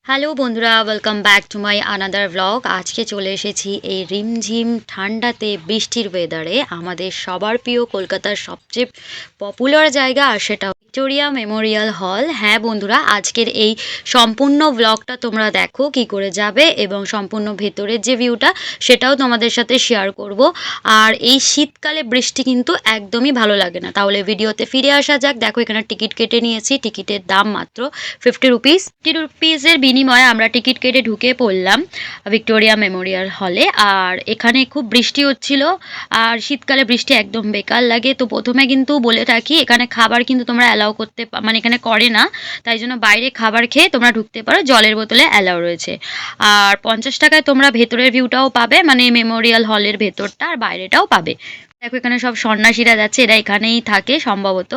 Hello বন্ধুরা, welcome back to my another blog. আজকে চলে এসেছি এই রিমঝিম ঠান্ডাতে বৃষ্টির ওয়েদারে আমাদের সবার প্রিয় কলকাতার সবচেয়ে পপুলার জায়গা, আর সেটা ভিক্টোরিয়া মেমোরিয়াল হল। হ্যাঁ বন্ধুরা, আজকের এই সম্পূর্ণ ব্লগটা তোমরা দেখো কি করে যাবে, এবং সম্পূর্ণ ভেতরের যে ভিউটা সেটাও তোমাদের সাথে শেয়ার করব। আর এই শীতকালে বৃষ্টি কিন্তু একদমই ভালো লাগে না। তাহলে ভিডিওতে ফিরে আসা যাক। দেখো এখানে টিকিট কেটে নিয়েছি, টিকিটের দাম মাত্র 50 রুপিস। 50 রুপিসের বিনিময়ে আমরা টিকিট কেটে ঢুকে পড়লাম ভিক্টোরিয়া মেমোরিয়াল হলে। আর এখানে খুব বৃষ্টি হচ্ছিল, আর শীতকালে বৃষ্টি একদম বেকার লাগে। তো প্রথমে কিন্তু বলে থাকি, এখানে খাবার কিন্তু তোমরা অ্যালাউ করতে মানে এখানে করে না, তাই জন্য বাইরে খাবার খেয়ে তোমরা ঢুকতে পারো, জলের বোতলে অ্যালাউ রয়েছে। আর 50 টাকায় তোমরা ভেতরের ভিউটাও পাবে, মানে মেমোরিয়াল হলের ভেতরটা আর বাইরেটাও পাবে। দেখো এখানে সব সন্ন্যাসীরা যাচ্ছে, এরা এখানেই থাকে সম্ভবত।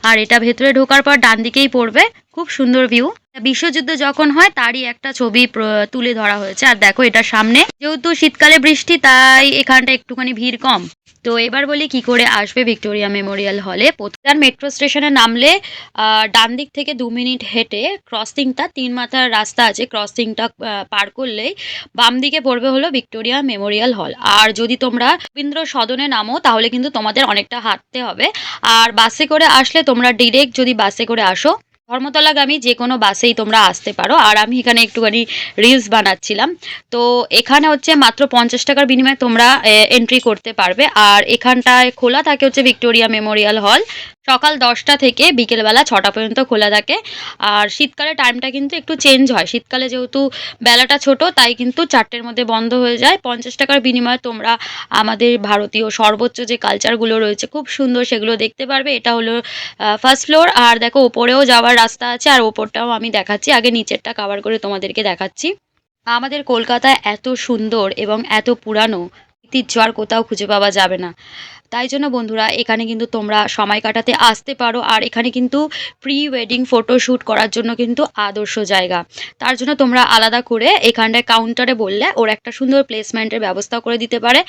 আর এটা ভেতরে ঢোকার পর ডান দিকেই পড়বে, খুব সুন্দর ভিউ। বিশ্বযুদ্ধ যখন হয় তারই একটা ছবি তুলে ধরা হয়েছে। আর দেখো এটা সামনে, যেহেতু শীতকালে বৃষ্টি তাই এখানটা একটুখানি ভিড় কম। তো এবার বলি কি করে আসবে ভিক্টোরিয়া মেমোরিয়াল হলে। প্রতিটা মেট্রো স্টেশনে নামলে ডান দিক থেকে 2 মিনিট হেঁটে ক্রসিংটা, 3 মাথার রাস্তা আছে, ক্রসিংটা পার করলেই বাম দিকে পড়বে হলো ভিক্টোরিয়া মেমোরিয়াল হল। আর যদি তোমরা রবীন্দ্র সদনে নামো তাহলে কিন্তু তোমাদের অনেকটা হাঁটতে হবে। আর বাসে করে আসলে তোমরা ডিরেক্ট, যদি বাসে করে আসো ধর্মতলাগামী যে কোনো বাসেই তোমরা আসতে পারো। আর আমি এখানে একটুখানি রিলস বানাচ্ছিলাম। তো এখানে হচ্ছে মাত্র 50 টাকার বিনিময়ে তোমরা এন্ট্রি করতে পারবে। আর এখানটায় খোলা থাকে হচ্ছে ভিক্টোরিয়া মেমোরিয়াল হল সকাল 10টা থেকে বিকেলবেলা 6টা পর্যন্ত খোলা থাকে। আর শীতকালে টাইমটা কিন্তু একটু চেঞ্জ হয়, শীতকালে যেহেতু বেলাটা ছোট তাই কিন্তু 4টের মধ্যে বন্ধ হয়ে যায়। 50 টাকার বিনিময়ে তোমরা আমাদের ভারতীয় সর্বোচ্চ যে কালচারগুলো রয়েছে খুব সুন্দর, সেগুলো দেখতে পারবে। এটা হলো ফার্স্ট ফ্লোর। আর দেখো ওপরেও যাওয়ার রাস্তা আছে, আর ওপরটাও আমি দেখাচ্ছি, আগে নিচেরটা কভার করে তোমাদেরকে দেখাচ্ছি। আমাদের কলকাতায় এত সুন্দর এবং এত পুরানো ঐতিহ্য আর কোথাও খুঁজে পাওয়া যাবে না। তাই জন্য বন্ধুরা এখানে কিন্তু তোমরা সময় কাটাতে আসতে পারো। আর এখানে কিন্তু প্রি ওয়েডিং ফটোশ্যুট করার জন্য কিন্তু আদর্শ জায়গা। তার জন্য তোমরা আলাদা করে এখানটায় কাউন্টারে বললে ওর একটা সুন্দর প্লেসমেন্টের ব্যবস্থা করে দিতে পারে।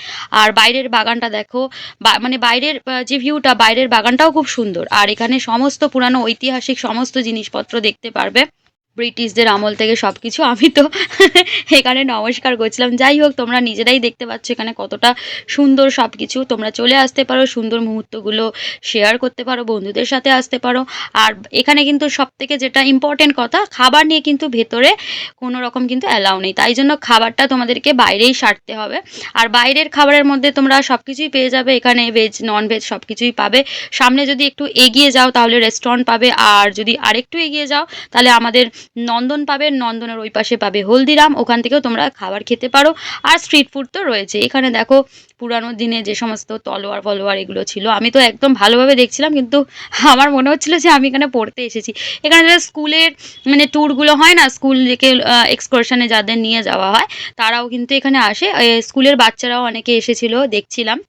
আর বাইরের বাগানটা দেখো, মানে বাইরের যে ভিউটা, বাইরের বাগানটাও খুব সুন্দর। আর এখানে সমস্ত পুরানো ঐতিহাসিক সমস্ত জিনিসপত্র দেখতে পারবে, ব্রিটিশদের আমল থেকে সব কিছু। আমি তো এখানে নমস্কার করছিলাম। যাই হোক, তোমরা নিজেরাই দেখতে পাচ্ছ এখানে কতটা সুন্দর সব কিছু। তোমরা চলে আসতে পারো, সুন্দর মুহূর্তগুলো শেয়ার করতে পারো, বন্ধুদের সাথে আসতে পারো। আর এখানে কিন্তু সব থেকে যেটা ইম্পর্টেন্ট কথা, খাবার নিয়ে কিন্তু ভেতরে কোনো রকম কিন্তু অ্যালাউ নেই, তাই জন্য খাবারটা তোমাদেরকে বাইরেই সারতে হবে। আর বাইরের খাবারের মধ্যে তোমরা সব কিছুই পেয়ে যাবে, এখানে ভেজ নন ভেজ সব কিছুই পাবে। সামনে যদি একটু এগিয়ে যাও তাহলে রেস্টুরেন্ট পাবে, আর যদি আরেকটু এগিয়ে যাও তাহলে আমাদের নন্দন পাবে, নন্দনের ওই পাশে পাবে হলদিরাম, ওখান থেকেও তোমরা খাবার খেতে পারো। আর স্ট্রিট ফুড তো রয়েছে। এখানে দেখো পুরানো দিনে যে সমস্ত তলোয়ার ফলোয়ার এগুলো ছিল, আমি তো একদম ভালোভাবে দেখছিলাম, কিন্তু আমার মনে হচ্ছিল যে আমি এখানে পড়তে এসেছি। এখানে যে স্কুলের মানে ট্যুরগুলো হয় না, স্কুল থেকে এক্সকারশনে যাদের নিয়ে যাওয়া হয় তারাও কিন্তু এখানে আসে। স্কুলের বাচ্চারাও অনেকে এসেছিল, দেখছিলাম।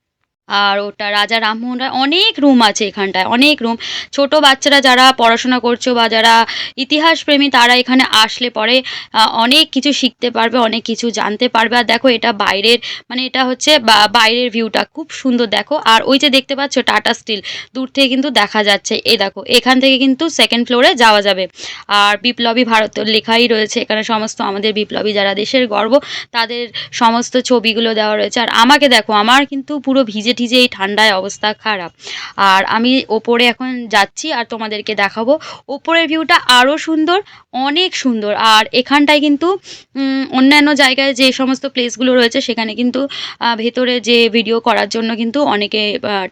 আর ওটা রাজা রামমোহন রায়, অনেক রুম আছে এখানটায়, অনেক রুম। ছোট বাচ্চারা যারা পড়াশোনা করছো বা যারা ইতিহাস প্রেমী তারা এখানে আসলে পরে অনেক কিছু শিখতে পারবে, অনেক কিছু জানতে পারবে। আর দেখো এটা বাইরের, মানে এটা হচ্ছে বাইরের ভিউটা খুব সুন্দর দেখো। আর ওই যে দেখতে পাচ্ছ টাটা স্টিল দূর থেকে কিন্তু দেখা যাচ্ছে, এই দেখো এখান থেকে কিন্তু সেকেন্ড ফ্লোরে যাওয়া যাবে। আর বিপ্লবী ভারত লেখাই রয়েছে এখানে, সমস্ত আমাদের বিপ্লবী যারা দেশের গর্ব তাদের সমস্ত ছবিগুলো দেওয়া রয়েছে। আর আমাকে দেখো, আমার কিন্তু পুরো ভিজে ঠিজে এই ঠান্ডায় অবস্থা খারাপ। আর আমি ওপরে এখন যাচ্ছি আর তোমাদেরকে দেখাবো। ওপরের ভিউটা আরও সুন্দর, অনেক সুন্দর। আর এখানটায় কিন্তু অন্যান্য জায়গায় যে সমস্ত প্লেসগুলো রয়েছে সেখানে কিন্তু ভেতরে যে ভিডিও করার জন্য কিন্তু অনেকে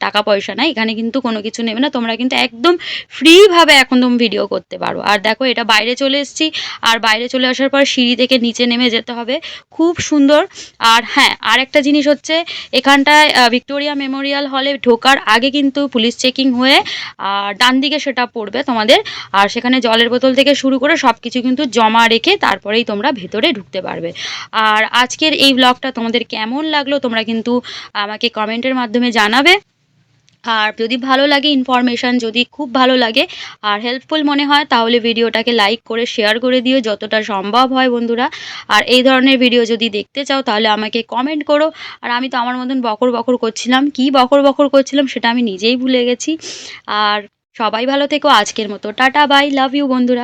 টাকা পয়সা নেয়, এখানে কিন্তু কোনো কিছু নেবে না, তোমরা কিন্তু একদম ফ্রিভাবে একদম ভিডিও করতে পারো। আর দেখো এটা বাইরে চলে এসেছি, আর বাইরে চলে আসার পর সিঁড়ি থেকে নিচে নেমে যেতে হবে, খুব সুন্দর। আর হ্যাঁ, আর একটা জিনিস হচ্ছে এখানটায় ভিক্টোরিয়া মেমোরিয়াল হলে ঢোকার আগে কিন্তু পুলিশ চেকিং হয়ে ডান দিকে সেটা পড়বে তোমাদের। আর সেখানে জলের বোতল থেকে শুরু করে সব কিছু কিন্তু জমা রেখে তারপরেই তোমরা ভেতরে ঢুকতে পারবে। আর আজকের এই ব্লগটা তোমাদের কেমন লাগলো তোমরা কিন্তু আমাকে কমেন্টের মাধ্যমে জানাবে। আর যদি ভালো লাগে, ইনফরমেশান যদি খুব ভালো লাগে আর হেল্পফুল মনে হয় তাহলে ভিডিওটাকে লাইক করে শেয়ার করে দিও যতটা সম্ভব হয় বন্ধুরা। আর এই ধরনের ভিডিও যদি দেখতে চাও তাহলে আমাকে কমেন্ট করো। আর আমি তো আমার মতন বকর বকর করছিলাম, কি বকর বকর করছিলাম সেটা আমি নিজেই ভুলে গেছি। আর সবাই ভালো থেকো, আজকের মতো টাটা বাই, লাভ ইউ বন্ধুরা।